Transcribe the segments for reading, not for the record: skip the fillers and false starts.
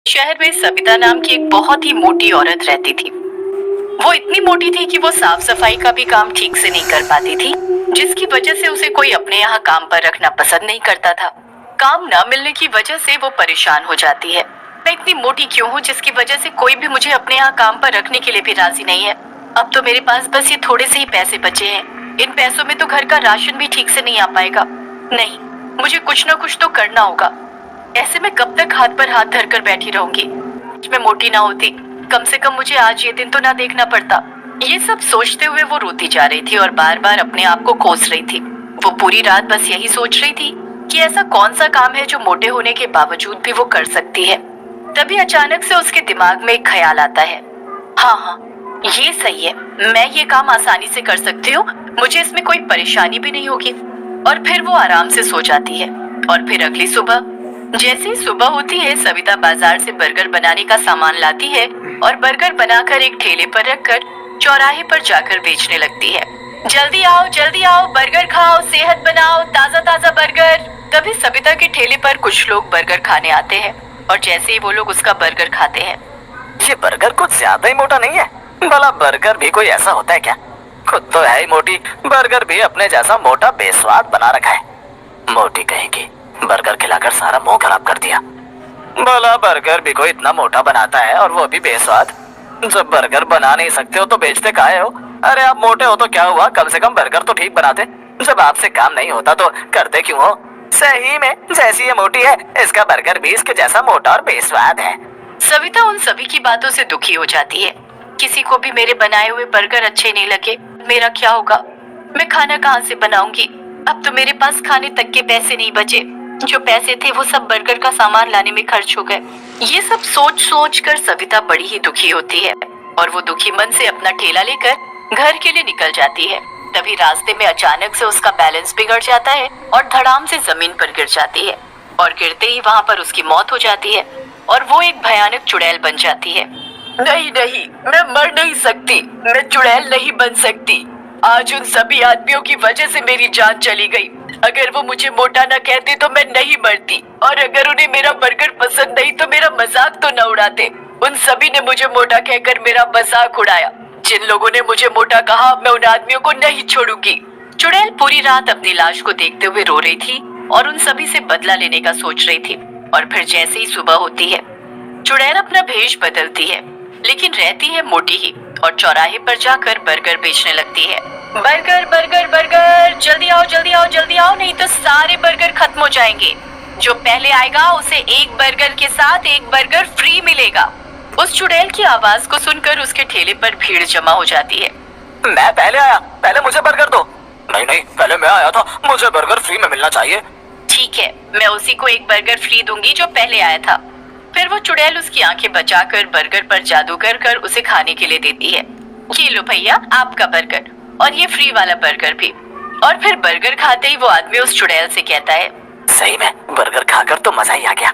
शहर में सविता नाम की एक बहुत ही मोटी औरत रहती थी। वो इतनी मोटी थी कि वो साफ सफाई का भी काम ठीक से नहीं कर पाती थी, जिसकी वजह से उसे कोई अपने यहाँ काम पर रखना पसंद नहीं करता था। काम न मिलने की वजह से वो परेशान हो जाती है। मैं इतनी मोटी क्यों हूँ जिसकी वजह से कोई भी मुझे अपने यहाँ काम पर रखने के लिए भी राजी नहीं है। अब तो मेरे पास बस ये थोड़े से ही पैसे बचे हैं। इन पैसों में तो घर का राशन भी ठीक से नहीं आ पाएगा। नहीं, मुझे कुछ न कुछ तो करना होगा। ऐसे में कब तक हाथ पर हाथ धरकर बैठी रहूंगी। मैं मोटी ना होती, कम से कम मुझे आज ये दिन तो ना देखना पड़ता। ये सब सोचते हुए वो रोती जा रही थी और बार बार अपने आप को कोस रही थी। वो पूरी रात बस यही सोच रही थी कि ऐसा कौन सा काम है जो मोटे होने के बावजूद भी वो कर सकती है। तभी अचानक से उसके दिमाग में एक ख्याल आता है। हाँ, ये सही है, मैं ये काम आसानी से कर सकती हूँ, मुझे इसमें कोई परेशानी भी नहीं होगी। और फिर वो आराम से सो जाती है। और फिर अगली सुबह जैसे ही सुबह होती है, सविता बाजार से बर्गर बनाने का सामान लाती है और बर्गर बनाकर एक ठेले पर रखकर चौराहे पर जाकर बेचने लगती है। जल्दी आओ, बर्गर खाओ, सेहत बनाओ, ताजा ताजा बर्गर। तभी सविता के ठेले पर कुछ लोग बर्गर खाने आते हैं और जैसे ही वो लोग उसका बर्गर खाते हैं, ये बर्गर कुछ ज्यादा ही मोटा नहीं है? भला बर्गर भी कोई ऐसा होता है क्या? खुद तो है ही मोटी, बर्गर भी अपने जैसा मोटा बेस्वाद बना रखा है। मोटी कहेगी, बर्गर खिलाकर सारा मुंह खराब कर दिया। भला बर्गर भी कोई इतना मोटा बनाता है और वो भी बेस्वाद? जब बर्गर बना नहीं सकते हो तो बेचते काहे हो? अरे आप मोटे हो तो क्या हुआ, कम से कम बर्गर तो ठीक बनाते। जब आपसे काम नहीं होता तो करते क्यों हो? सही में जैसी ये मोटी है, इसका बर्गर भी इसके जैसा मोटा और बेस्वाद है। सविता उन सभी की बातों से दुखी हो जाती है। किसी को भी मेरे बनाए हुए बर्गर अच्छे नहीं लगे, मेरा क्या होगा? मैं खाना कहाँ से बनाऊंगी? अब तो मेरे पास खाने तक के पैसे नहीं बचे। जो पैसे थे वो सब बर्गर का सामान लाने में खर्च हो गए। ये सब सोच सोच कर सविता बड़ी ही दुखी होती है और वो दुखी मन से अपना ठेला लेकर घर के लिए निकल जाती है। तभी रास्ते में अचानक से उसका बैलेंस बिगड़ जाता है और धड़ाम से जमीन पर गिर जाती है और गिरते ही वहाँ पर उसकी मौत हो जाती है और वो एक भयानक चुड़ैल बन जाती है। नहीं, मैं मर नहीं सकती, मैं चुड़ैल नहीं बन सकती। आज उन सभी आदमियों की वजह से मेरी जान चली गई। अगर वो मुझे मोटा न कहते तो मैं नहीं मरती, और अगर उन्हें मेरा बर्गर पसंद नहीं तो मेरा मजाक तो न उड़ाते। उन सभी ने मुझे मोटा कहकर मेरा मजाक उड़ाया। जिन लोगों ने मुझे मोटा कहा, मैं उन आदमियों को नहीं छोड़ूंगी। चुड़ैल पूरी रात अपनी लाश को देखते हुए रो रही थी और उन सभी से बदला लेने का सोच रही थी। और फिर जैसे ही सुबह होती है, चुड़ैल अपना भेष बदलती है, लेकिन रहती है मोटी ही और चौराहे पर जाकर बर्गर बेचने लगती है। बर्गर बर्गर बर्गर, जल्दी आओ, नहीं तो सारे बर्गर खत्म हो जाएंगे। जो पहले आएगा उसे एक बर्गर के साथ एक बर्गर फ्री मिलेगा। उस चुड़ैल की आवाज को सुनकर उसके ठेले पर भीड़ जमा हो जाती है। मैं पहले आया, पहले मुझे बर्गर दो। नहीं, पहले मैं आया था, मुझे बर्गर फ्री में मिलना चाहिए। ठीक है, मैं उसी को एक बर्गर फ्री दूंगी जो पहले आया था। फिर वो चुड़ैल उसकी आंखें बचाकर बर्गर पर जादू कर उसे खाने के लिए देती है। ये लो भैया, आपका बर्गर, और ये फ्री वाला बर्गर भी। और फिर बर्गर खाते ही वो आदमी उस चुड़ैल से कहता है, सही में बर्गर खाकर तो मजा ही आ गया।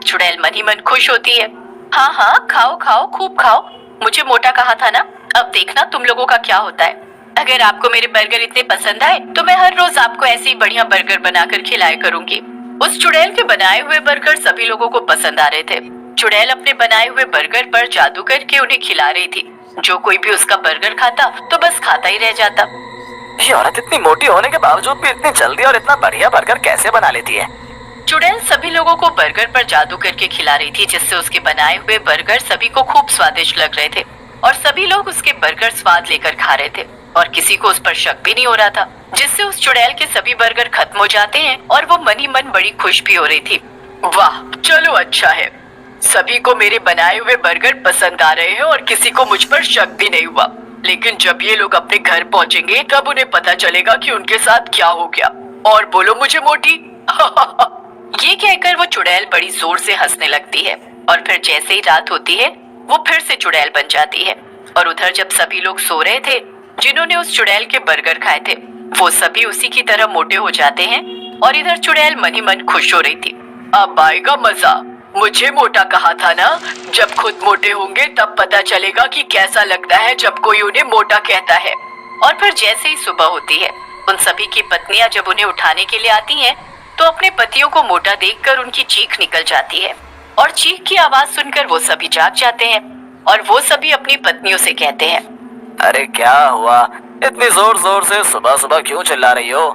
चुड़ैल मन ही मन खुश होती है। हाँ, खाओ, खूब खाओ। मुझे मोटा कहा था ना, अब देखना तुम लोगों का क्या होता है। अगर आपको मेरे बर्गर इतने पसंद आए तो मैं हर रोज आपको ऐसे ही बढ़िया बर्गर बनाकर खिलाया करूंगी। उस चुड़ैल के बनाए हुए बर्गर सभी लोगों को पसंद आ रहे थे। चुड़ैल अपने बनाए हुए बर्गर पर जादू करके उन्हें खिला रही थी। जो कोई भी उसका बर्गर खाता तो बस खाता ही रह जाता। ये औरत इतनी मोटी होने के बावजूद भी इतनी जल्दी और इतना बढ़िया बर्गर कैसे बना लेती है? चुड़ैल सभी लोगों को बर्गर पर जादू करके खिला रही थी, जिससे उसके बनाए हुए बर्गर सभी को खूब स्वादिष्ट लग रहे थे और सभी लोग उसके बर्गर स्वाद लेकर खा रहे थे और किसी को उस पर शक भी नहीं हो रहा था, जिससे उस चुड़ैल के सभी बर्गर खत्म हो जाते हैं और वो मन ही मन बड़ी खुश भी हो रही थी। वाह, चलो अच्छा है, सभी को मेरे बनाए हुए बर्गर पसंद आ रहे हैं और किसी को मुझ पर शक भी नहीं हुआ। लेकिन जब ये लोग अपने घर पहुंचेंगे तब उन्हें पता चलेगा कि उनके साथ क्या हो गया। और बोलो मुझे मोटी। ये कहकर वो चुड़ैल बड़ी जोर से हंसने लगती है और फिर जैसे ही रात होती है वो फिर से चुड़ैल बन जाती है। और उधर जब सभी लोग सो रहे थे, जिन्होंने उस चुड़ैल के बर्गर खाए थे, वो सभी उसी की तरह मोटे हो जाते हैं और इधर चुड़ैल मन ही मन खुश हो रही थी। अब आएगा मजा, मुझे मोटा कहा था ना, जब खुद मोटे होंगे तब पता चलेगा कि कैसा लगता है जब कोई उन्हें मोटा कहता है। और फिर जैसे ही सुबह होती है, उन सभी की पत्नियां जब उन्हें उठाने के लिए आती हैं, तो अपने पतियों को मोटा देखकर उनकी चीख निकल जाती है। और चीख की आवाज सुनकर वो सभी जाग जाते हैं और वो सभी अपनी पत्नियों से कहते हैं, अरे क्या हुआ, इतनी जोर जोर से सुबह सुबह क्यों चिल्ला रही हो?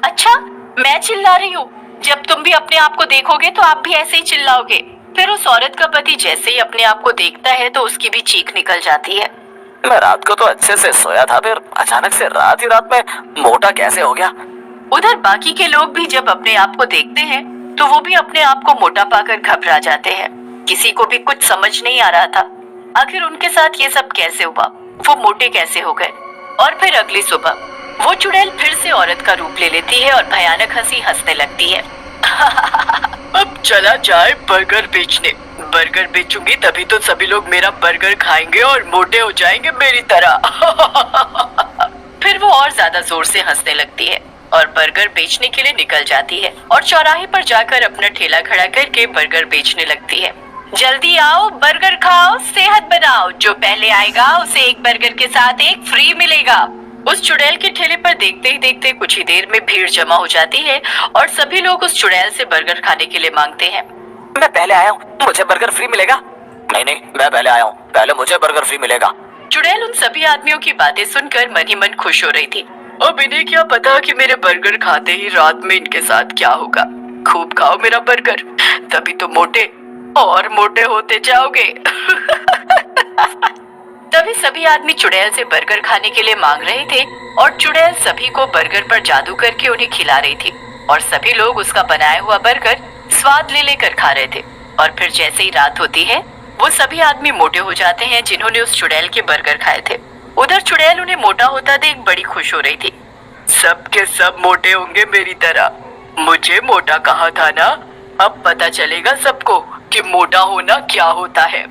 अच्छा मैं चिल्ला रही हूँ? जब तुम भी अपने आप को देखोगे तो आप भी ऐसे ही चिल्लाओगे। फिर उस औरत का पति जैसे ही अपने आप को देखता है तो उसकी भी चीख निकल जाती है। मैं रात को तो अच्छे से सोया था, फिर अचानक से रात ही रात में मोटा कैसे हो गया? उधर बाकी के लोग भी जब अपने आप को देखते हैं तो वो भी अपने आप को मोटा पाकर घबरा जाते हैं। किसी को भी कुछ समझ नहीं आ रहा था आखिर उनके साथ ये सब कैसे हुआ, वो मोटे कैसे हो गए। और फिर अगली सुबह वो चुड़ैल फिर से औरत का रूप ले लेती है और भयानक हंसी हंसने लगती है। अब चला जाए बर्गर बेचने। बर्गर बेचूंगी तभी तो सभी लोग मेरा बर्गर खाएंगे और मोटे हो जाएंगे मेरी तरह। फिर वो और ज्यादा जोर से हंसने लगती है और बर्गर बेचने के लिए निकल जाती है और चौराहे पर जाकर अपना ठेला खड़ा करके बर्गर बेचने लगती है। जल्दी आओ, बर्गर खाओ, सेहत बनाओ, जो पहले आएगा उसे एक बर्गर के साथ एक फ्री मिलेगा। उस चुड़ैल के ठेले पर देखते ही देखते कुछ ही देर में भीड़ जमा हो जाती है और सभी लोग उस चुड़ैल से बर्गर खाने के लिए मांगते हैं। मैं पहले आया हूँ, मुझे बर्गर फ्री मिलेगा। नहीं नहीं, मैं पहले आया हूँ, पहले मुझे बर्गर फ्री मिलेगा। चुड़ैल उन सभी आदमियों की बातें सुनकर मन ही मन खुश हो रही थी। अब इन्हें क्या पता कि मेरे बर्गर खाते ही रात में इनके साथ क्या होगा। खूब खाओ मेरा बर्गर, तभी तो मोटे और मोटे होते जाओगे। तभी सभी आदमी चुड़ैल से बर्गर खाने के लिए मांग रहे थे और चुड़ैल सभी को बर्गर पर जादू करके उन्हें खिला रही थी और सभी लोग उसका बनाया हुआ बर्गर स्वाद ले लेकर खा रहे थे। और फिर जैसे ही रात होती है वो सभी आदमी मोटे हो जाते हैं जिन्होंने उस चुड़ैल के बर्गर खाए थे। उधर चुड़ैल उन्हें मोटा होता देख बड़ी खुश हो रही थी। सब के सब मोटे होंगे मेरी तरह। मुझे मोटा कहा था ना, अब पता चलेगा सबको कि मोटा होना क्या होता है।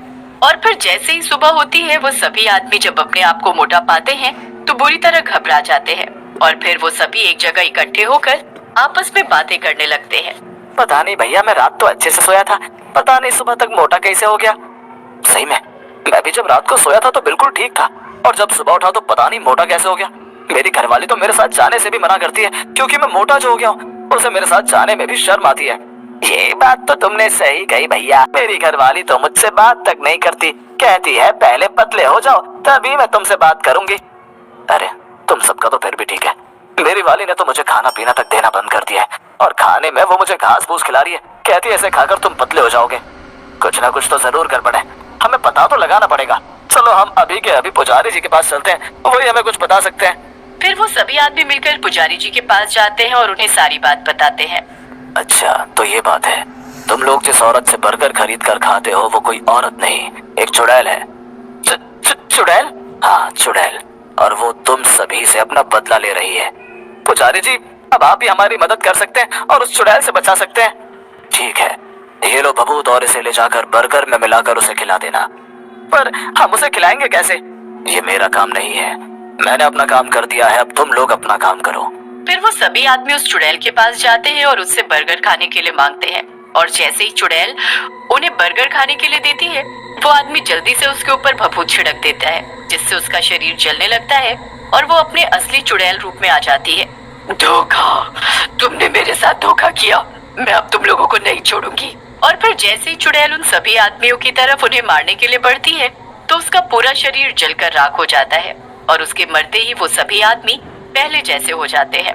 और फिर जैसे ही सुबह होती है वो सभी आदमी जब अपने आप को मोटा पाते हैं तो बुरी तरह घबरा जाते हैं और फिर वो सभी एक जगह इकट्ठे होकर आपस में बातें करने लगते हैं। पता नहीं भैया, मैं रात तो अच्छे से सोया था, पता नहीं सुबह तक मोटा कैसे हो गया। सही में मैं भी जब रात को सोया था तो बिल्कुल ठीक था और जब सुबह उठा तो पता नहीं मोटा कैसे हो गया। मेरी घरवाली तो मेरे साथ जाने से भी मना करती है क्योंकि मैं मोटा जो हो गया हूँ, उसे मेरे साथ जाने में भी शर्म आती है। ये बात तो तुमने सही कही भैया, मेरी घरवाली तो मुझसे बात तक नहीं करती, कहती है पहले पतले हो जाओ तभी मैं तुमसे बात करूंगी। अरे तुम सबका तो फिर भी ठीक है, मेरी वाली ने तो मुझे खाना पीना तक देना बंद कर दिया है और खाने में वो मुझे घास फूस खिला रही है, कहती है ऐसे खाकर तुम पतले हो जाओगे। कुछ ना कुछ तो जरूर गड़बड़ है, हमें पता तो लगाना पड़ेगा। चलो हम अभी के अभी पुजारी जी के पास चलते हैं, वही हमें कुछ बता सकते हैं। फिर वो सभी आदमी मिलकर पुजारी जी के पास जाते हैं और उन्हें सारी बात बताते हैं। अच्छा तो ये बात है, तुम लोग जिस औरत से बर्गर खरीद कर खाते हो वो कोई औरत नहीं, एक चुड़ैल है। चुड़ैल? हाँ चुड़ैल, और वो तुम सभी से अपना बदला ले रही है। पुजारी जी अब आप ही हमारी मदद कर सकते हैं और उस चुड़ैल से बचा सकते हैं। ठीक है, ये लो बबूत और इसे ले जाकर बर्गर में मिलाकर उसे खिला देना। पर हम उसे खिलाएंगे कैसे? ये मेरा काम नहीं है, मैंने अपना काम कर दिया है, अब तुम लोग अपना काम करो। फिर वो सभी आदमी उस चुड़ैल के पास जाते हैं और उससे बर्गर खाने के लिए मांगते हैं और जैसे ही चुड़ैल उन्हें बर्गर खाने के लिए देती है वो आदमी जल्दी से उसके ऊपर भभूत छिड़क देता है जिससे उसका शरीर जलने लगता है और वो अपने असली चुड़ैल रूप में आ जाती है। धोखा, तुमने मेरे साथ धोखा किया, मैं अब तुम लोगों को नहीं छोड़ूंगी। और फिर जैसे ही चुड़ैल उन सभी आदमियों की तरफ उन्हें मारने के लिए बढ़ती है तो उसका पूरा शरीर जलकर राख हो जाता है और उसके मरते ही वो सभी आदमी पहले जैसे हो जाते हैं।